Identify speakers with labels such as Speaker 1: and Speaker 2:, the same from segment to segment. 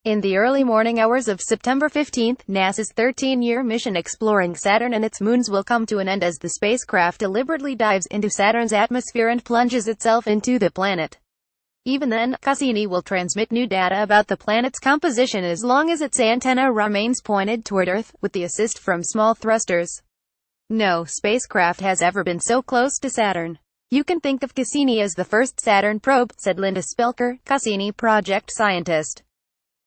Speaker 1: In the early morning hours of September 15, NASA's 13-year mission exploring Saturn and its moons will come to an end as the spacecraft deliberately dives into Saturn's atmosphere and plunges itself into the planet. Even then, Cassini will transmit new data about the planet's composition as long as its antenna remains pointed toward Earth, with the assist from small thrusters. No spacecraft has ever been so close to Saturn. You can think of Cassini as the first Saturn probe, said Linda Spelker, Cassini project scientist.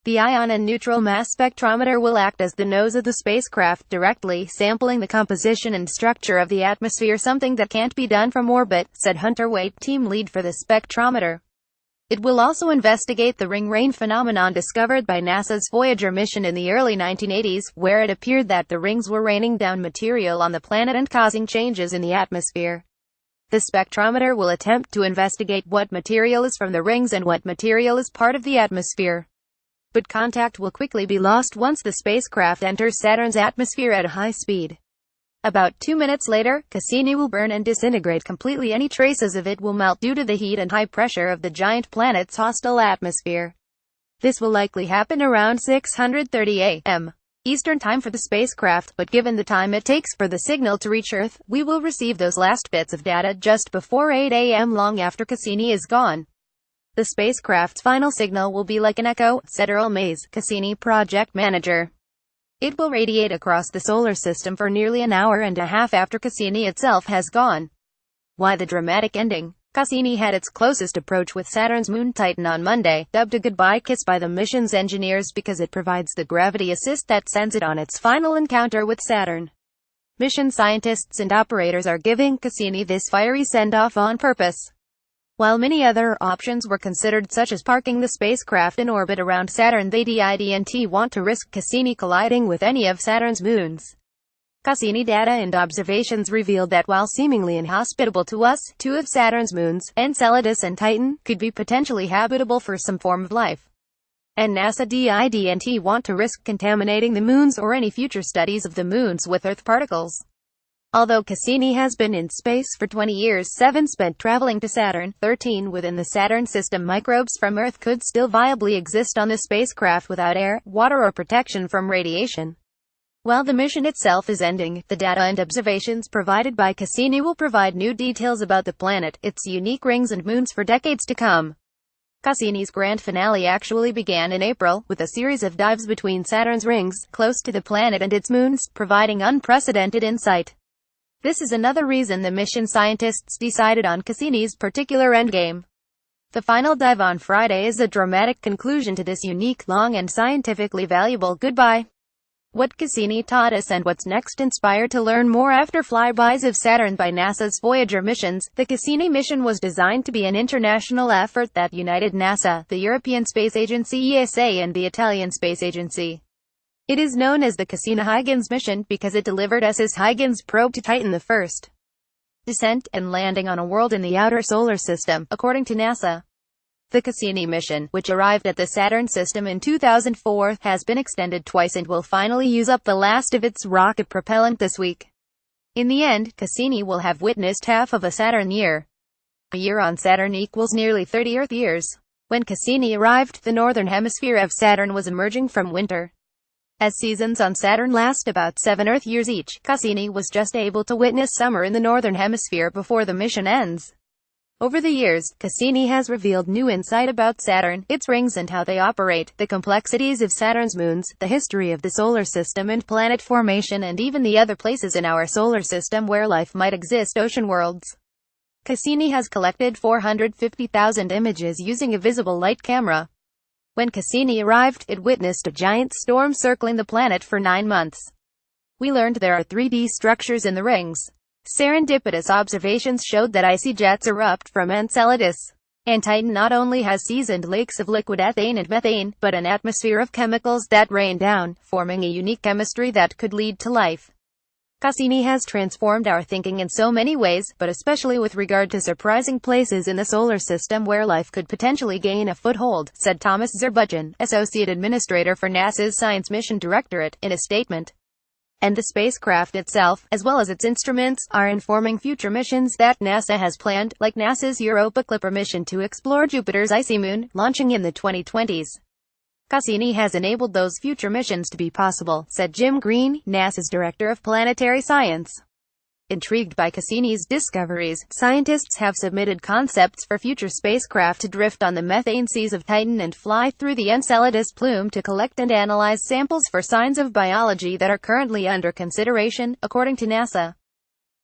Speaker 1: The ion and neutral mass spectrometer will act as the nose of the spacecraft, directly sampling the composition and structure of the atmosphere, something that can't be done from orbit, said Hunter Waite, team lead for the spectrometer. It will also investigate the ring rain phenomenon discovered by NASA's Voyager mission in the early 1980s, where it appeared that the rings were raining down material on the planet and causing changes in the atmosphere. The spectrometer will attempt to investigate what material is from the rings and what material is part of the atmosphere. But contact will quickly be lost once the spacecraft enters Saturn's atmosphere at a high speed. About 2 minutes later, Cassini will burn and disintegrate completely. Any traces of it will melt due to the heat and high pressure of the giant planet's hostile atmosphere. This will likely happen around 6:30 a.m. Eastern Time for the spacecraft, but given the time it takes for the signal to reach Earth, we will receive those last bits of data just before 8 a.m. long after Cassini is gone. The spacecraft's final signal will be like an echo, said Earl Mays, Cassini project manager. It will radiate across the solar system for nearly an hour and a half after Cassini itself has gone. Why the dramatic ending? Cassini had its closest approach with Saturn's moon Titan on Monday, dubbed a goodbye kiss by the mission's engineers because it provides the gravity assist that sends it on its final encounter with Saturn. Mission scientists and operators are giving Cassini this fiery send-off on purpose. While many other options were considered, such as parking the spacecraft in orbit around Saturn, they didn't want to risk Cassini colliding with any of Saturn's moons. Cassini data and observations revealed that while seemingly inhospitable to us, 2 of Saturn's moons, Enceladus and Titan, could be potentially habitable for some form of life. And NASA didn't want to risk contaminating the moons or any future studies of the moons with Earth particles. Although Cassini has been in space for 20 years, 7 spent traveling to Saturn, 13 within the Saturn system, microbes from Earth could still viably exist on the spacecraft without air, water or protection from radiation. While the mission itself is ending, the data and observations provided by Cassini will provide new details about the planet, its unique rings and moons for decades to come. Cassini's grand finale actually began in April, with a series of dives between Saturn's rings, close to the planet and its moons, providing unprecedented insight. This is another reason the mission scientists decided on Cassini's particular endgame. The final dive on Friday is a dramatic conclusion to this unique, long and scientifically valuable goodbye. What Cassini taught us and what's next. Inspired to learn more after flybys of Saturn by NASA's Voyager missions, the Cassini mission was designed to be an international effort that united NASA, the European Space Agency ESA and the Italian Space Agency. It is known as the Cassini-Huygens mission because it delivered S's Huygens probe to Titan, the first descent and landing on a world in the outer solar system, according to NASA. The Cassini mission, which arrived at the Saturn system in 2004, has been extended twice and will finally use up the last of its rocket propellant this week. In the end, Cassini will have witnessed half of a Saturn year. A year on Saturn equals nearly 30 Earth years. When Cassini arrived, the northern hemisphere of Saturn was emerging from winter. As seasons on Saturn last about 7 Earth years each, Cassini was just able to witness summer in the northern hemisphere before the mission ends. Over the years, Cassini has revealed new insight about Saturn, its rings and how they operate, the complexities of Saturn's moons, the history of the solar system and planet formation, and even the other places in our solar system where life might exist, ocean worlds. Cassini has collected 450,000 images using a visible light camera. When Cassini arrived, it witnessed a giant storm circling the planet for 9 months. We learned there are 3D structures in the rings. Serendipitous observations showed that icy jets erupt from Enceladus. And Titan not only has seasoned lakes of liquid ethane and methane, but an atmosphere of chemicals that rain down, forming a unique chemistry that could lead to life. Cassini has transformed our thinking in so many ways, but especially with regard to surprising places in the solar system where life could potentially gain a foothold, said Thomas Zurbuchen, Associate Administrator for NASA's Science Mission Directorate, in a statement. And the spacecraft itself, as well as its instruments, are informing future missions that NASA has planned, like NASA's Europa Clipper mission to explore Jupiter's icy moon, launching in the 2020s. Cassini has enabled those future missions to be possible, said Jim Green, NASA's director of planetary science. Intrigued by Cassini's discoveries, scientists have submitted concepts for future spacecraft to drift on the methane seas of Titan and fly through the Enceladus plume to collect and analyze samples for signs of biology that are currently under consideration, according to NASA.